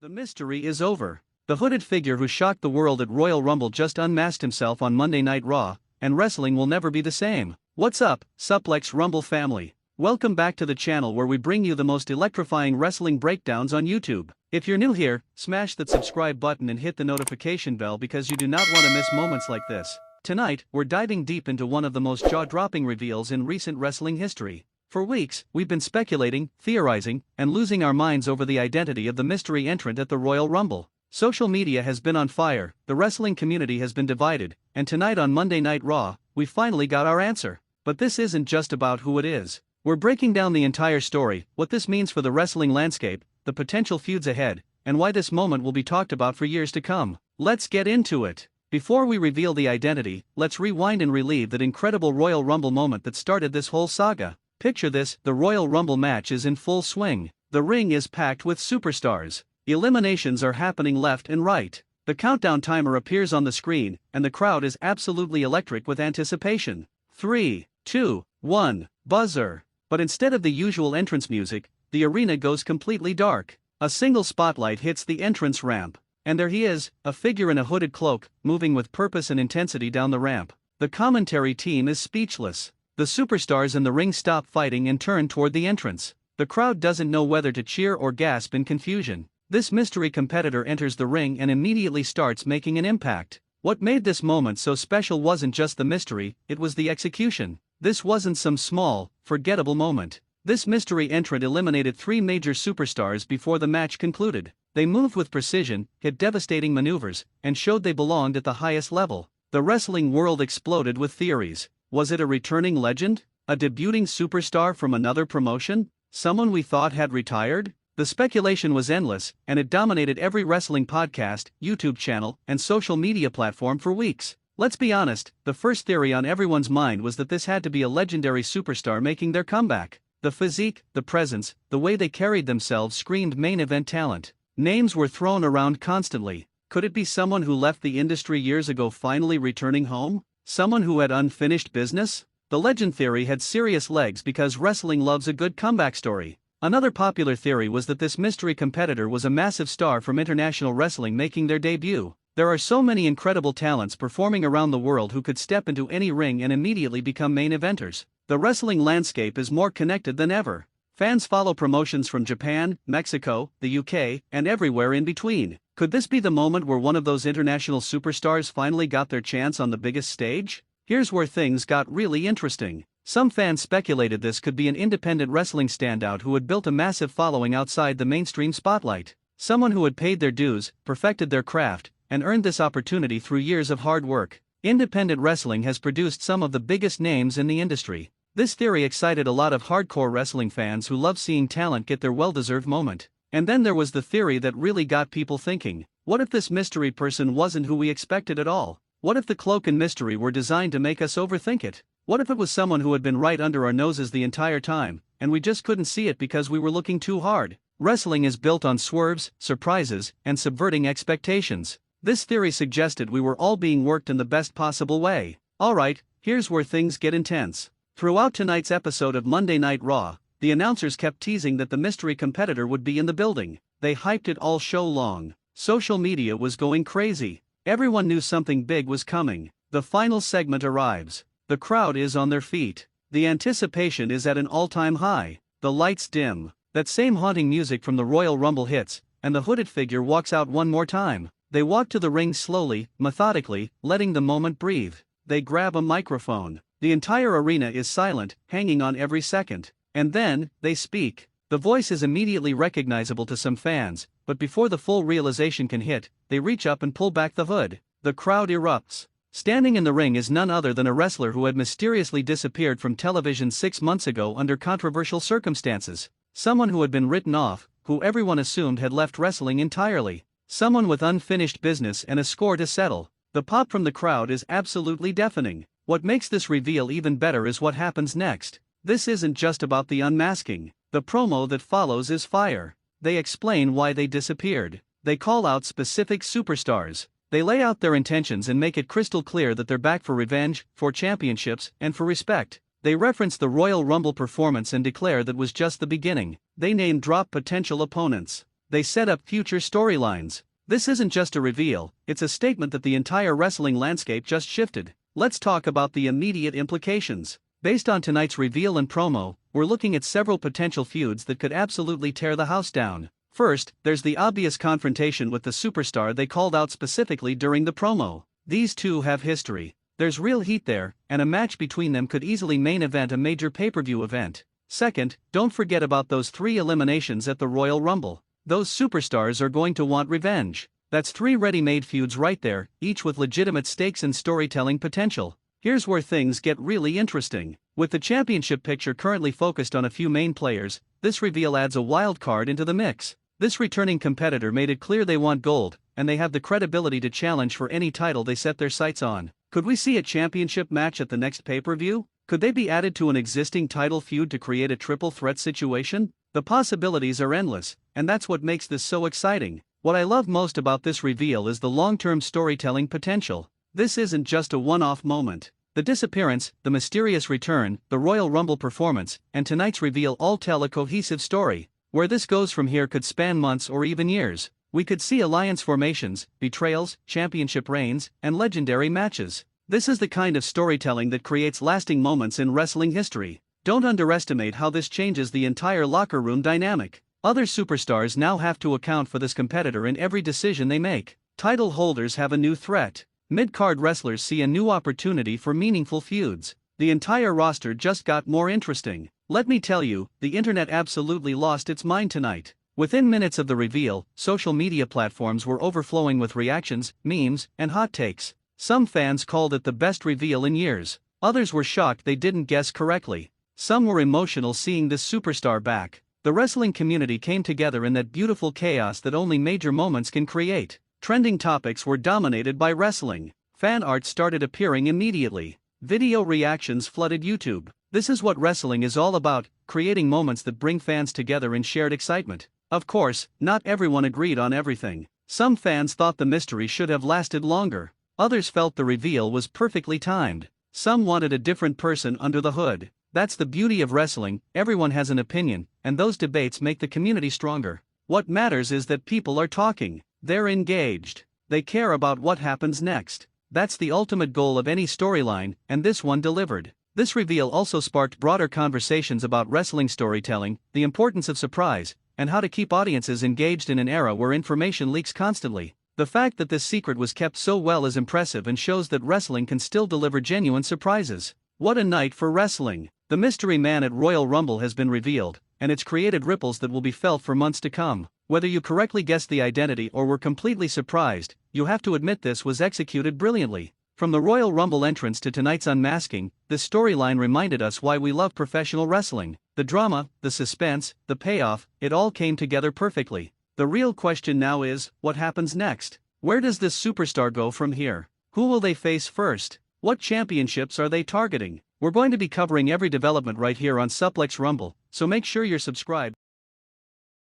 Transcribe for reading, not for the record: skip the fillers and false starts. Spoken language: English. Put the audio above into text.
The mystery is over. The hooded figure who shocked the world at Royal Rumble just unmasked himself on Monday Night Raw, and wrestling will never be the same. What's up, Suplex Rumble family? Welcome back to the channel where we bring you the most electrifying wrestling breakdowns on YouTube. If you're new here, smash that subscribe button and hit the notification bell because you do not want to miss moments like this. Tonight, we're diving deep into one of the most jaw-dropping reveals in recent wrestling history. For weeks, we've been speculating, theorizing, and losing our minds over the identity of the mystery entrant at the Royal Rumble. Social media has been on fire, the wrestling community has been divided, and tonight on Monday Night Raw, we finally got our answer. But this isn't just about who it is. We're breaking down the entire story, what this means for the wrestling landscape, the potential feuds ahead, and why this moment will be talked about for years to come. Let's get into it. Before we reveal the identity, let's rewind and relive that incredible Royal Rumble moment that started this whole saga. Picture this, the Royal Rumble match is in full swing. The ring is packed with superstars. Eliminations are happening left and right. The countdown timer appears on the screen, and the crowd is absolutely electric with anticipation. 3, 2, 1, buzzer. But instead of the usual entrance music, the arena goes completely dark. A single spotlight hits the entrance ramp. And there he is, a figure in a hooded cloak, moving with purpose and intensity down the ramp. The commentary team is speechless. The superstars in the ring stop fighting and turn toward the entrance. The crowd doesn't know whether to cheer or gasp in confusion. This mystery competitor enters the ring and immediately starts making an impact. What made this moment so special wasn't just the mystery, it was the execution. This wasn't some small, forgettable moment. This mystery entrant eliminated 3 major superstars before the match concluded. They moved with precision, hit devastating maneuvers, and showed they belonged at the highest level. The wrestling world exploded with theories. Was it a returning legend? A debuting superstar from another promotion? Someone we thought had retired? The speculation was endless, and it dominated every wrestling podcast, YouTube channel, and social media platform for weeks. Let's be honest, the first theory on everyone's mind was that this had to be a legendary superstar making their comeback. The physique, the presence, the way they carried themselves screamed main event talent. Names were thrown around constantly. Could it be someone who left the industry years ago finally returning home? Someone who had unfinished business? The legend theory had serious legs because wrestling loves a good comeback story. Another popular theory was that this mystery competitor was a massive star from international wrestling making their debut. There are so many incredible talents performing around the world who could step into any ring and immediately become main eventers. The wrestling landscape is more connected than ever. Fans follow promotions from Japan, Mexico, the UK, and everywhere in between. Could this be the moment where one of those international superstars finally got their chance on the biggest stage? Here's where things got really interesting. Some fans speculated this could be an independent wrestling standout who had built a massive following outside the mainstream spotlight. Someone who had paid their dues, perfected their craft, and earned this opportunity through years of hard work. Independent wrestling has produced some of the biggest names in the industry. This theory excited a lot of hardcore wrestling fans who love seeing talent get their well-deserved moment. And then there was the theory that really got people thinking. What if this mystery person wasn't who we expected at all? What if the cloak and mystery were designed to make us overthink it? What if it was someone who had been right under our noses the entire time, and we just couldn't see it because we were looking too hard? Wrestling is built on swerves, surprises, and subverting expectations. This theory suggested we were all being worked in the best possible way. Alright, here's where things get intense. Throughout tonight's episode of Monday Night Raw, the announcers kept teasing that the mystery competitor would be in the building. They hyped it all show long. Social media was going crazy. Everyone knew something big was coming. The final segment arrives. The crowd is on their feet. The anticipation is at an all-time high. The lights dim. That same haunting music from the Royal Rumble hits, and the hooded figure walks out one more time. They walk to the ring slowly, methodically, letting the moment breathe. They grab a microphone. The entire arena is silent, hanging on every second. And then, they speak. The voice is immediately recognizable to some fans, but before the full realization can hit, they reach up and pull back the hood. The crowd erupts. Standing in the ring is none other than a wrestler who had mysteriously disappeared from television 6 months ago under controversial circumstances. Someone who had been written off, who everyone assumed had left wrestling entirely. Someone with unfinished business and a score to settle. The pop from the crowd is absolutely deafening. What makes this reveal even better is what happens next. This isn't just about the unmasking. The promo that follows is fire. They explain why they disappeared. They call out specific superstars. They lay out their intentions and make it crystal clear that they're back for revenge, for championships, and for respect. They reference the Royal Rumble performance and declare that was just the beginning. They name drop potential opponents. they set up future storylines. This isn't just a reveal, it's a statement that the entire wrestling landscape just shifted. Let's talk about the immediate implications. Based on tonight's reveal and promo, we're looking at several potential feuds that could absolutely tear the house down. First, there's the obvious confrontation with the superstar they called out specifically during the promo. These two have history. There's real heat there, and a match between them could easily main event a major pay-per-view event. Second, don't forget about those 3 eliminations at the Royal Rumble. Those superstars are going to want revenge. That's 3 ready-made feuds right there, each with legitimate stakes and storytelling potential. Here's where things get really interesting. With the championship picture currently focused on a few main players, this reveal adds a wild card into the mix. This returning competitor made it clear they want gold, and they have the credibility to challenge for any title they set their sights on. Could we see a championship match at the next pay-per-view? Could they be added to an existing title feud to create a triple threat situation? The possibilities are endless, and that's what makes this so exciting. What I love most about this reveal is the long-term storytelling potential. This isn't just a one-off moment. The disappearance, the mysterious return, the Royal Rumble performance, and tonight's reveal all tell a cohesive story. Where this goes from here could span months or even years. We could see alliance formations, betrayals, championship reigns, and legendary matches. This is the kind of storytelling that creates lasting moments in wrestling history. Don't underestimate how this changes the entire locker room dynamic. Other superstars now have to account for this competitor in every decision they make. Title holders have a new threat. Mid-card wrestlers see a new opportunity for meaningful feuds. The entire roster just got more interesting. Let me tell you, the internet absolutely lost its mind tonight. Within minutes of the reveal, social media platforms were overflowing with reactions, memes, and hot takes. Some fans called it the best reveal in years. Others were shocked they didn't guess correctly. Some were emotional seeing this superstar back. The wrestling community came together in that beautiful chaos that only major moments can create. Trending topics were dominated by wrestling. Fan art started appearing immediately. Video reactions flooded YouTube. This is what wrestling is all about, creating moments that bring fans together in shared excitement. Of course, not everyone agreed on everything. Some fans thought the mystery should have lasted longer. Others felt the reveal was perfectly timed. Some wanted a different person under the hood. That's the beauty of wrestling, everyone has an opinion, and those debates make the community stronger. What matters is that people are talking. They're engaged. They care about what happens next. That's the ultimate goal of any storyline, and this one delivered. This reveal also sparked broader conversations about wrestling storytelling, the importance of surprise, and how to keep audiences engaged in an era where information leaks constantly. The fact that this secret was kept so well is impressive and shows that wrestling can still deliver genuine surprises. What a night for wrestling! The mystery man at Royal Rumble has been revealed, and it's created ripples that will be felt for months to come. Whether you correctly guessed the identity or were completely surprised, you have to admit this was executed brilliantly. From the Royal Rumble entrance to tonight's unmasking, this storyline reminded us why we love professional wrestling. The drama, the suspense, the payoff, it all came together perfectly. The real question now is, what happens next? Where does this superstar go from here? Who will they face first? What championships are they targeting? We're going to be covering every development right here on Suplex Rumble, so make sure you're subscribed.